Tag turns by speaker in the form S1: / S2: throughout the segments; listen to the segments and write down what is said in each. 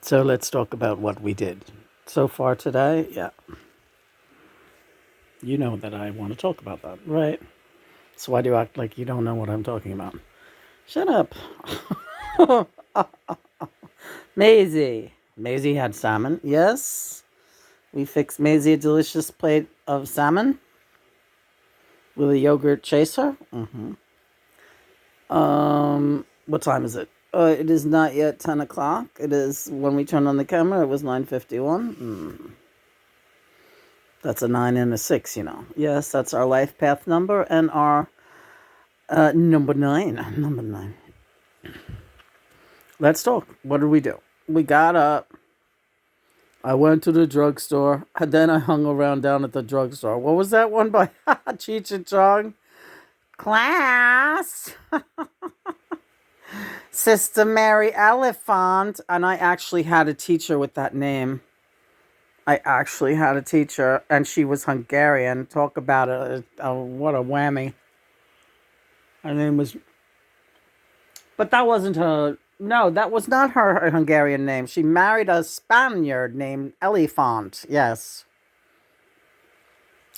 S1: So let's talk about what we did so far today. Yeah, you know that I want to talk about that, right? So why do you act like you don't know what I'm talking about? Shut up. Maisie. Maisie had salmon. Yes. We fixed Maisie a delicious plate of salmon with a yogurt chaser. What time is it? It is not yet 10 o'clock. It is, when we turned on the camera, it was 9:51. That's a 9 and a 6, you know. Yes, that's our life path number and our number 9. Number 9. Let's talk. What did we do? We got up. I went to the drugstore. And then I hung around down at the drugstore. What was that one by Cheech and Chong? Class. Sister Mary Elephant. And I actually had a teacher with that name. I actually had a teacher, and she was Hungarian. Talk about it. What a whammy. Her name was. But that wasn't her. No, that was not her Hungarian name. She married a Spaniard named Elephant. Yes.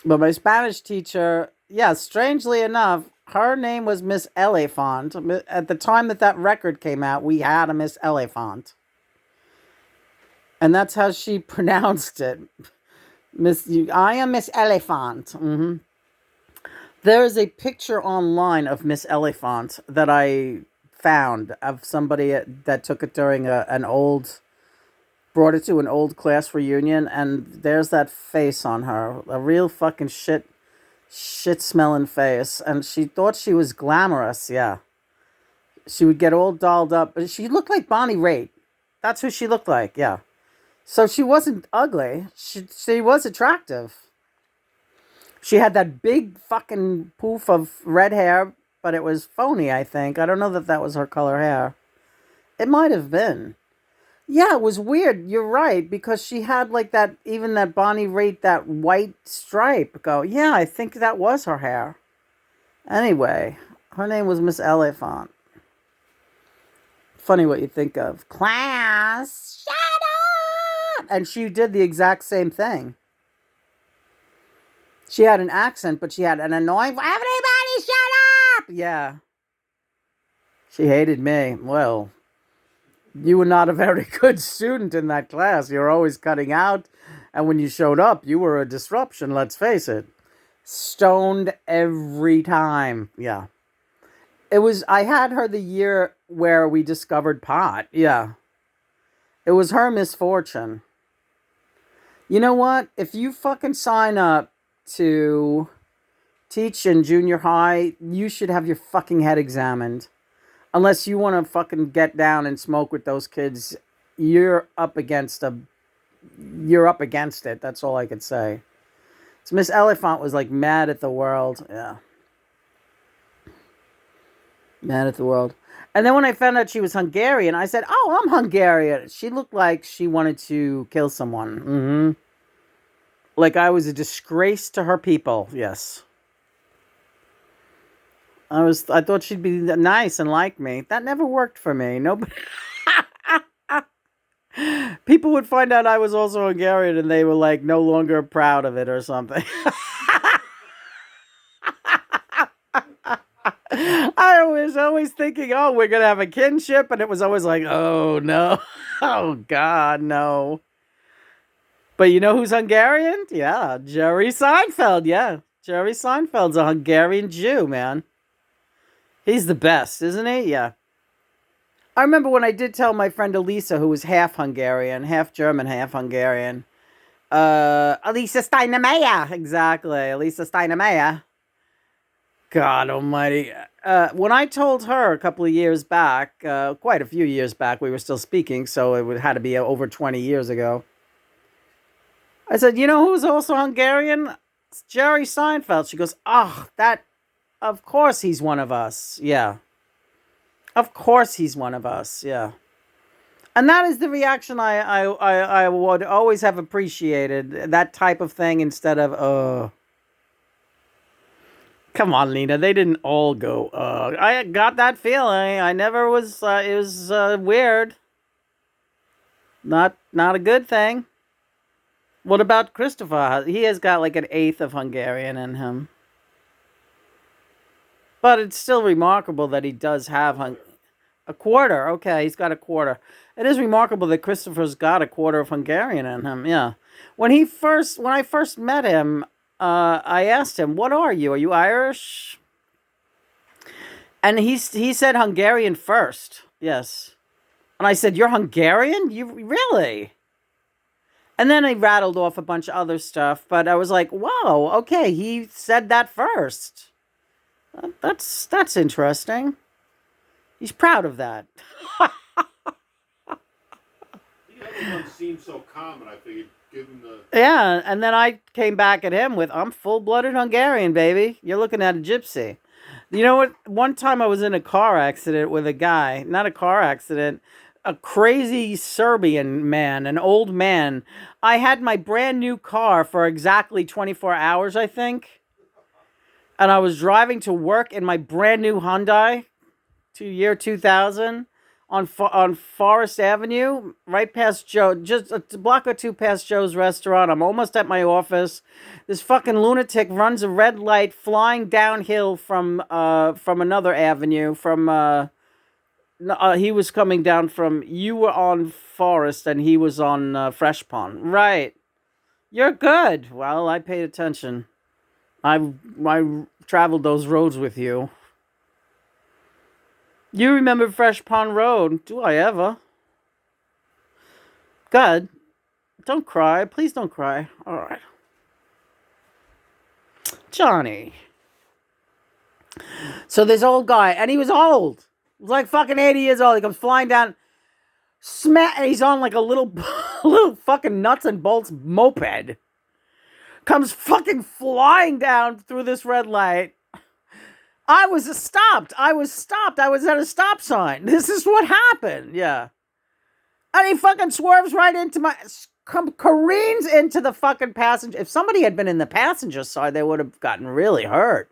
S1: But my Spanish teacher, yeah, strangely enough, her name was Miss Elephant. At the time that record came out, we had a Miss Elephant. And that's how she pronounced it. I am Miss Elephant. There is a picture online of Miss Elephant that I found of somebody that took it during brought it to an old class reunion, and there's that face on her, a real fucking shit smelling face, and she thought she was glamorous. Yeah, she would get all dolled up, but she looked like Bonnie Raitt. That's who she looked like. Yeah, so she wasn't ugly. She was attractive. She had that big fucking poof of red hair, but it was phony, I think. I don't know that was her color hair. It might have been. Yeah, it was weird. You're right, because she had like that, even that Bonnie Raitt, that white stripe. Go, yeah, I think that was her hair. Anyway, her name was Miss Elephant. Funny what you think of. Class, shut up! And she did the exact same thing. She had an accent, but she had an annoying, everybody shut up! Yeah. She hated me. Well, you were not a very good student in that class. You were always cutting out. And when you showed up, you were a disruption, let's face it. Stoned every time. Yeah. I had her the year where we discovered pot. Yeah. It was her misfortune. You know what? If you fucking sign up to teach in junior high, you should have your fucking head examined. Unless you want to fucking get down and smoke with those kids, you're up against it. That's all I could say. So Miss Elephant was like mad at the world. Yeah. Mad at the world. And then when I found out she was Hungarian, I said, "Oh, I'm Hungarian." She looked like she wanted to kill someone. Like I was a disgrace to her people. Yes. I thought she'd be nice and like me. That never worked for me. Nobody. People would find out I was also Hungarian, and they were like no longer proud of it or something. I was always thinking, oh, we're gonna have a kinship, and it was always like, oh no, oh God, no. But you know who's Hungarian? Yeah, Jerry Seinfeld. Yeah, Jerry Seinfeld's a Hungarian Jew, man. He's the best, isn't he? Yeah. I remember when I did tell my friend Elisa, who was half Hungarian, half German, half Hungarian. Elisa Steinemeyer. Exactly. Elisa Steinemeyer. God almighty. When I told her a couple of years back, quite a few years back, we were still speaking, so had to be over 20 years ago. I said, you know who's also Hungarian? It's Jerry Seinfeld. She goes, oh, of course he's one of us. Yeah. Of course he's one of us. Yeah. And that is the reaction I would always have appreciated. That type of thing instead of, come on, Lena. They didn't all go, I got that feeling. I never was, it was weird. Not a good thing. What about Christopher? He has got like an eighth of Hungarian in him. But it's still remarkable that he does have a quarter. Okay, he's got a quarter. It is remarkable that Christopher's got a quarter of Hungarian in him. Yeah. When I first met him, I asked him, "What are you? Are you Irish?" And he said Hungarian first. Yes. And I said, "You're Hungarian? You really?" And then he rattled off a bunch of other stuff, but I was like, "Whoa, okay, he said that first. That's interesting. He's proud of that."
S2: The other one seemed so common, I figured give him the...
S1: Yeah, and then I came back at him with, "I'm full-blooded Hungarian, baby. You're looking at a gypsy." You know what? One time I was in a car accident with a guy, not a car accident, a crazy Serbian man, an old man. I had my brand new car for exactly 24 hours, I think. And I was driving to work in my brand new Hyundai, year 2000, on Forest Avenue, right past Joe, just a block or two past Joe's restaurant. I'm almost at my office. This fucking lunatic runs a red light flying downhill from another avenue. He was coming down from, you were on Forest and he was on Fresh Pond. Right. You're good. Well, I paid attention. I traveled those roads with you. You remember Fresh Pond Road? Do I ever? God, don't cry. Please don't cry. All right. Johnny. So this old guy, and he was old. He was like fucking 80 years old. He comes flying down. And he's on like a little, little fucking nuts and bolts moped. Comes fucking flying down through this red light. I was stopped. I was at a stop sign. This is what happened. Yeah. And he fucking swerves right into careens into the fucking passenger. If somebody had been in the passenger side, they would have gotten really hurt.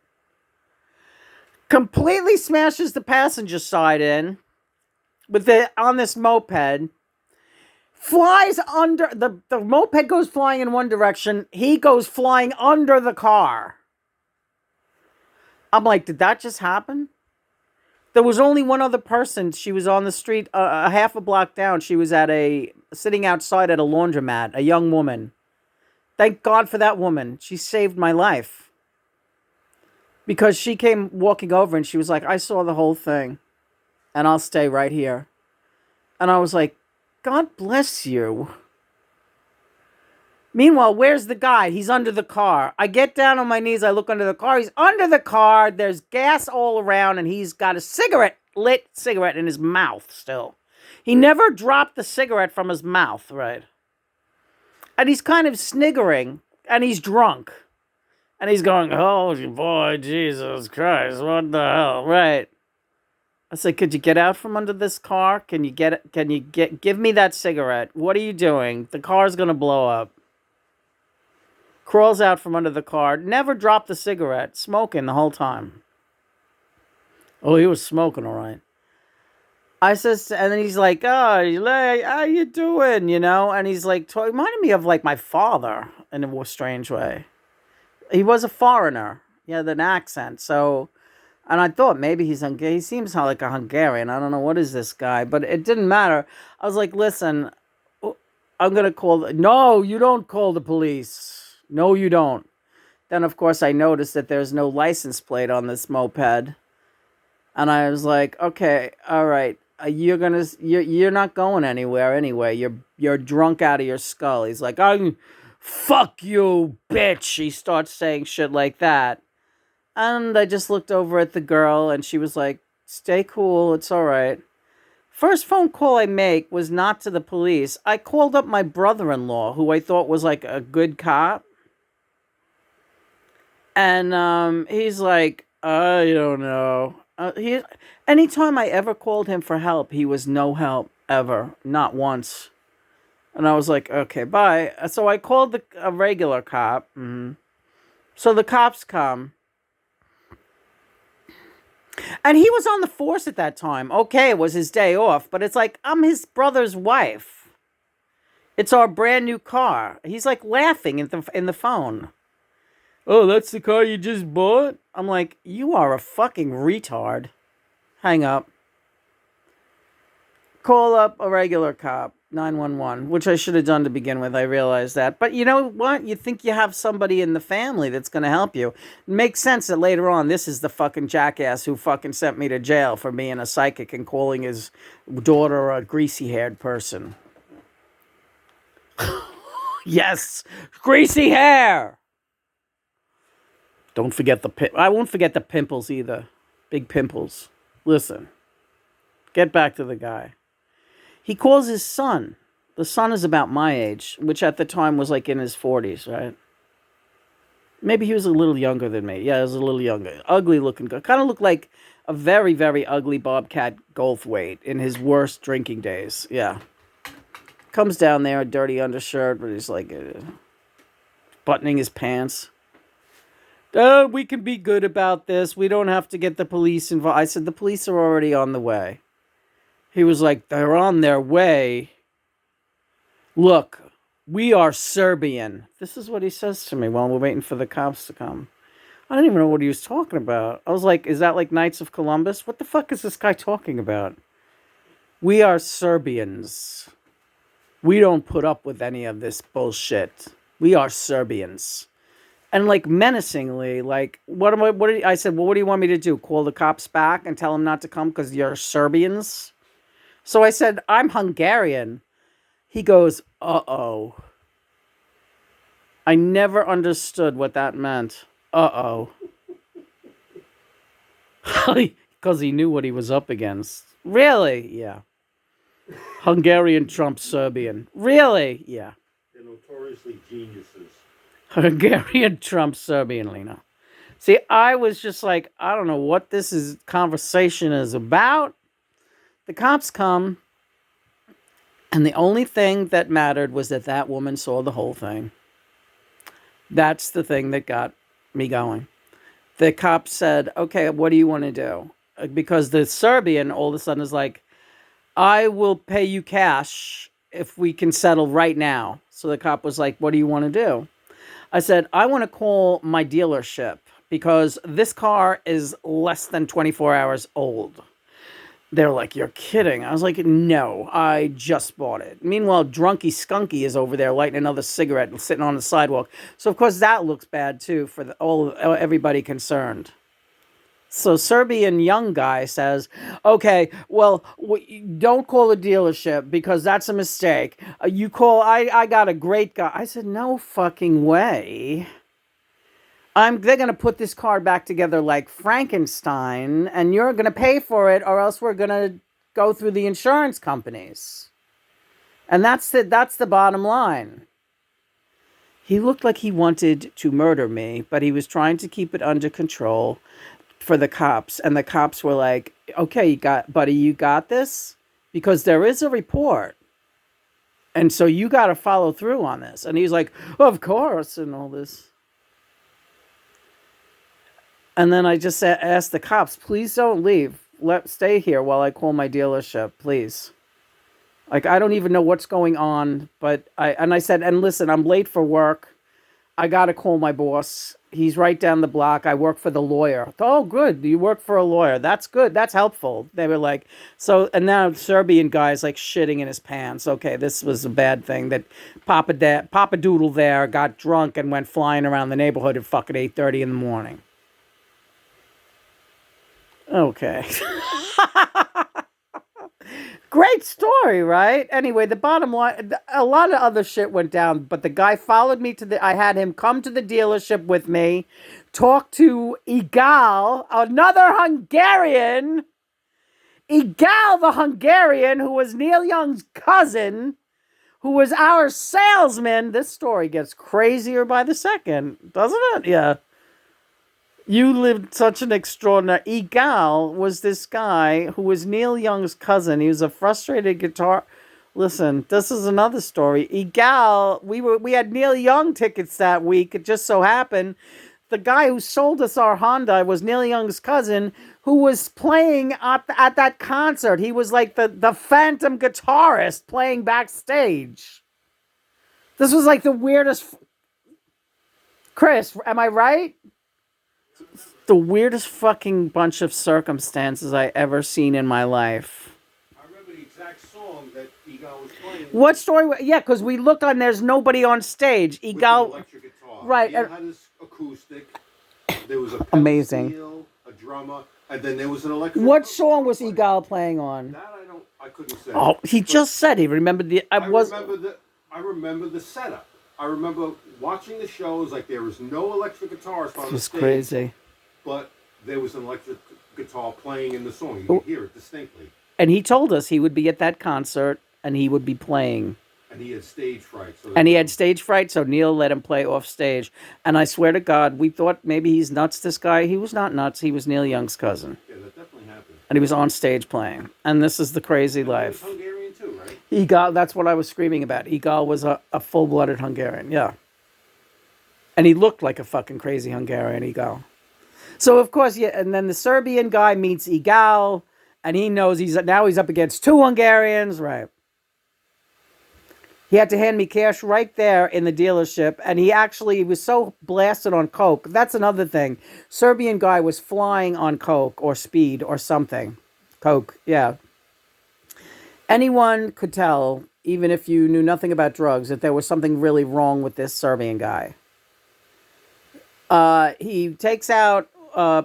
S1: Completely smashes the passenger side in on this moped. Flies under, the moped goes flying in one direction. He goes flying under the car. I'm like, did that just happen? There was only one other person. She was on the street, a half a block down. She was sitting outside at a laundromat, a young woman. Thank God for that woman. She saved my life. Because she came walking over and she was like, "I saw the whole thing. And I'll stay right here." And I was like, God bless you. Meanwhile, where's the guy? He's under the car. I get down on my knees. I look under the car. He's under the car. There's gas all around, and he's got a lit cigarette in his mouth still. He never dropped the cigarette from his mouth, right? And he's kind of sniggering, and he's drunk. And he's going, "Oh, boy, Jesus Christ, what the hell?" Right. I said, "Could you get out from under this car? Give me that cigarette. What are you doing? The car's going to blow up." Crawls out from under the car, never dropped the cigarette, smoking the whole time. Oh, he was smoking, all right. I says, and then he's like, "Oh, how you doing?" And he's like, reminded me of like my father in a strange way. He was a foreigner. He had an accent, so, and I thought maybe he's Hungarian. He seems like a Hungarian. I don't know, what is this guy? But it didn't matter. I was like, "Listen, I'm going to call." No, you don't call the police. No, you don't. Then, of course, I noticed that there's no license plate on this moped. And I was like, "Okay, all right. You're not going anywhere anyway. You're drunk out of your skull." He's like, "Fuck you, bitch." He starts saying shit like that. And I just looked over at the girl, and she was like, "Stay cool. It's all right." First phone call I make was not to the police. I called up my brother-in-law, who I thought was like a good cop. And he's like, "I don't know." Anytime I ever called him for help, he was no help, ever. Not once. And I was like, "Okay, bye." So I called a regular cop. Mm-hmm. So the cops come. And he was on the force at that time. Okay, it was his day off, but it's like, I'm his brother's wife. It's our brand new car. He's like laughing in the phone. Oh, that's the car you just bought? I'm like, you are a fucking retard. Hang up. Call up a regular cop, 911, which I should have done to begin with. I realized that. But you know what? You think you have somebody in the family that's going to help you. It makes sense that later on, this is the fucking jackass who fucking sent me to jail for being a psychic and calling his daughter a greasy-haired person. Yes! Greasy hair! Don't forget I won't forget the pimples either. Big pimples. Listen. Get back to the guy. He calls his son. The son is about my age, which at the time was like in his 40s, right? Maybe he was a little younger than me. Yeah, he was a little younger. Ugly looking guy. Kind of looked like a very, very ugly Bobcat Goldthwait in his worst drinking days. Yeah. Comes down there, a dirty undershirt, but he's like buttoning his pants. Oh, we can be good about this. We don't have to get the police involved. I said, the police are already on the way. He was like, they're on their way. Look, we are Serbian. This is what he says to me while we're waiting for the cops to come. I didn't even know what he was talking about. I was like, is that like Knights of Columbus? What the fuck is this guy talking about? We are Serbians. We don't put up with any of this bullshit. We are Serbians. And like menacingly, like, I said, well, what do you want me to do? Call the cops back and tell them not to come because you're Serbians? So I said, I'm Hungarian. He goes, uh-oh. I never understood what that meant. Uh-oh. Because he knew what he was up against. Really? Yeah. Hungarian trumps Serbian. Really? Yeah.
S2: They're notoriously geniuses.
S1: Hungarian trumps Serbian, Lena. See, I was just like, I don't know what this conversation is about. The cops come. And the only thing that mattered was that woman saw the whole thing. That's the thing that got me going. The cop said, okay, what do you want to do? Because the Serbian all of a sudden is like, I will pay you cash if we can settle right now. So the cop was like, what do you want to do? I said, I want to call my dealership because this car is less than 24 hours old. They're like, you're kidding. I was like, no, I just bought it. Meanwhile, Drunky Skunky is over there lighting another cigarette and sitting on the sidewalk. So, of course, that looks bad, too, for everybody concerned. So, Serbian young guy says, okay, well, don't call the dealership because that's a mistake. You call, I got a great guy. I said, no fucking way. They're going to put this car back together like Frankenstein, and you're going to pay for it, or else we're going to go through the insurance companies. And that's the bottom line. He looked like he wanted to murder me, but he was trying to keep it under control for the cops. And the cops were like, okay, buddy, you got this? Because there is a report. And so you got to follow through on this. And he's like, of course, and all this. And then I just asked the cops, please don't leave. Stay here while I call my dealership, please. Like, I don't even know what's going on. I said, and listen, I'm late for work. I got to call my boss. He's right down the block. I work for the lawyer. Oh, good. You work for a lawyer. That's good. That's helpful. They were like, so, and now Serbian guy's like shitting in his pants. Okay, this was a bad thing that Papa Doodle there got drunk and went flying around the neighborhood at fucking 8:30 in the morning. Okay. Great story, right? Anyway, the bottom line, a lot of other shit went down, but the guy followed me I had him come to the dealership with me, talk to Igal, another Hungarian, Igal the Hungarian, who was Neil Young's cousin, who was our salesman. This story gets crazier by the second, doesn't it? Yeah. You lived such an extraordinary... Igal was this guy who was Neil Young's cousin. He was a frustrated guitar... Listen, this is another story. Igal, we had Neil Young tickets that week. It just so happened the guy who sold us our Honda was Neil Young's cousin who was playing at that concert. He was like the phantom guitarist playing backstage. This was like the weirdest. Chris, am I right? The weirdest fucking bunch of circumstances I ever seen in my life.
S2: I remember the exact song that Egal was playing.
S1: What story? Yeah, because we look on. There's nobody on stage.
S2: With
S1: Egal,
S2: the electric guitar.
S1: right?
S2: Neil had his acoustic. There was a pedal
S1: Amazing.
S2: steel, a drummer, and then there was an electric.
S1: What song was Egal playing on?
S2: That I couldn't say.
S1: Oh, he just said he remembered the.
S2: I remember the setup. I remember watching the shows. Like there was no electric guitars on
S1: It
S2: the
S1: was
S2: stage,
S1: crazy.
S2: but there was an electric guitar playing in the song. You could hear it distinctly.
S1: And he told us he would be at that concert and he would be playing.
S2: And he had stage fright.
S1: So Neil let him play off stage. And I swear to God, we thought maybe he's nuts, this guy. He was not nuts. He was Neil Young's cousin.
S2: Yeah, that definitely happened.
S1: And he was on stage playing. And this is the crazy life.
S2: He was Hungarian too, right?
S1: Egal, that's what I was screaming about. Egal was a full-blooded Hungarian, yeah. And he looked like a fucking crazy Hungarian, Egal. So, of course, yeah, and then the Serbian guy meets Egal, and he knows he's up against two Hungarians, right? He had to hand me cash right there in the dealership, and he was so blasted on coke. That's another thing. Serbian guy was flying on coke or speed or something. Coke, yeah. Anyone could tell, even if you knew nothing about drugs, that there was something really wrong with this Serbian guy. He takes out,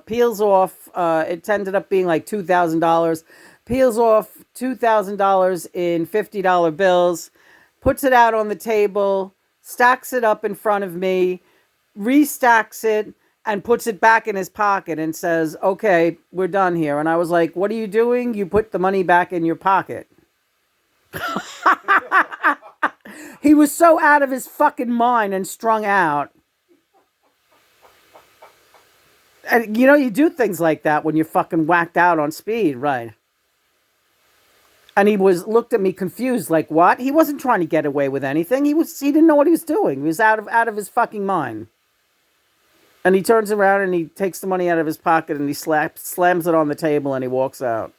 S1: peels off, it ended up being like $2,000, peels off $2,000 in $50 bills, puts it out on the table, stacks it up in front of me, restacks it, and puts it back in his pocket and says, okay, we're done here. And I was like, what are you doing? You put the money back in your pocket. He was so out of his fucking mind and strung out. And you know, you do things like that when you're fucking whacked out on speed, right? And he looked at me confused, like, what? He wasn't trying to get away with anything. He didn't know what he was doing. He was out of his fucking mind. And he turns around and he takes the money out of his pocket and he slams it on the table and he walks out.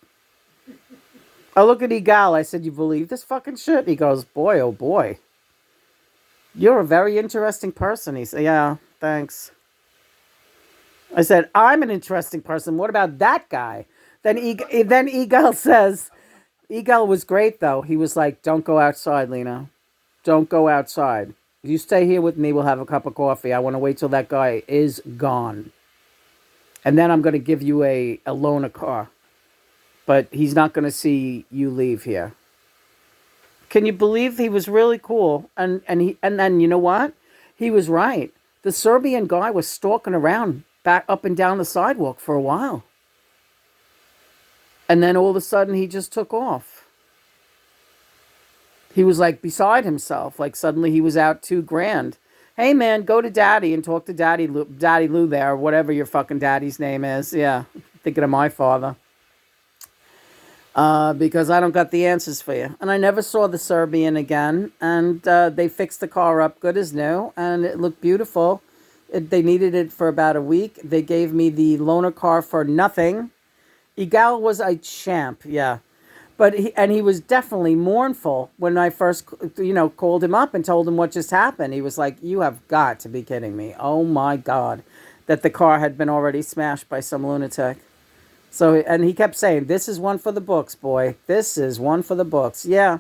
S1: I look at Egal. I said, you believe this fucking shit? He goes, boy, oh boy. You're a very interesting person. He said, yeah, thanks. I said, I'm an interesting person. What about that guy? Then Egal says, Egal was great, though. He was like, don't go outside, Lena. Don't go outside. If you stay here with me, we'll have a cup of coffee. I want to wait till that guy is gone. And then I'm going to give you a loaner car. But he's not going to see you leave here. Can you believe he was really cool? And then, you know what? He was right. The Serbian guy was stalking around back up and down the sidewalk for a while. And then all of a sudden, he just took off. He was like beside himself. Like suddenly he was out $2,000. Hey man, go to daddy and talk to Daddy Lou there, or whatever your fucking daddy's name is. Yeah, thinking of my father. Because I don't got the answers for you. And I never saw the Serbian again. And they fixed the car up good as new. And it looked beautiful. They needed it for about a week. They gave me the loaner car for nothing. Egal was a champ, yeah. But he was definitely mournful when I first, called him up and told him what just happened. He was like, you have got to be kidding me. Oh my God. That the car had been already smashed by some lunatic. So, and he kept saying, this is one for the books, boy. This is one for the books. Yeah.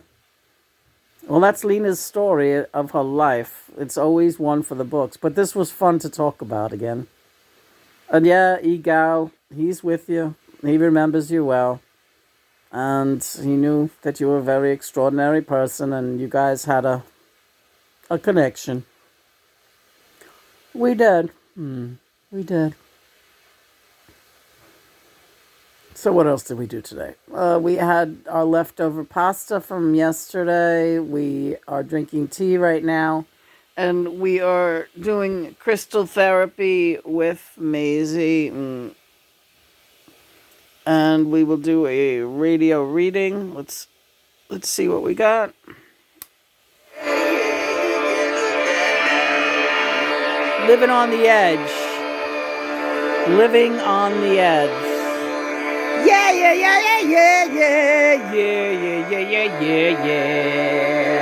S1: Well, that's Lena's story of her life. It's always one for the books. But this was fun to talk about again. And yeah, Egal, he's with you. He remembers you well. And he knew that you were a very extraordinary person and you guys had a connection. We did. We did. So what else did we do today? We had our leftover pasta from yesterday. We are drinking tea right now. And we are doing crystal therapy with Maisie. And we will do a radio reading. Let's see what we got. Living on the edge. Living on the edge. Yeah, yeah, yeah, yeah, yeah, yeah, yeah, yeah, yeah, yeah, yeah.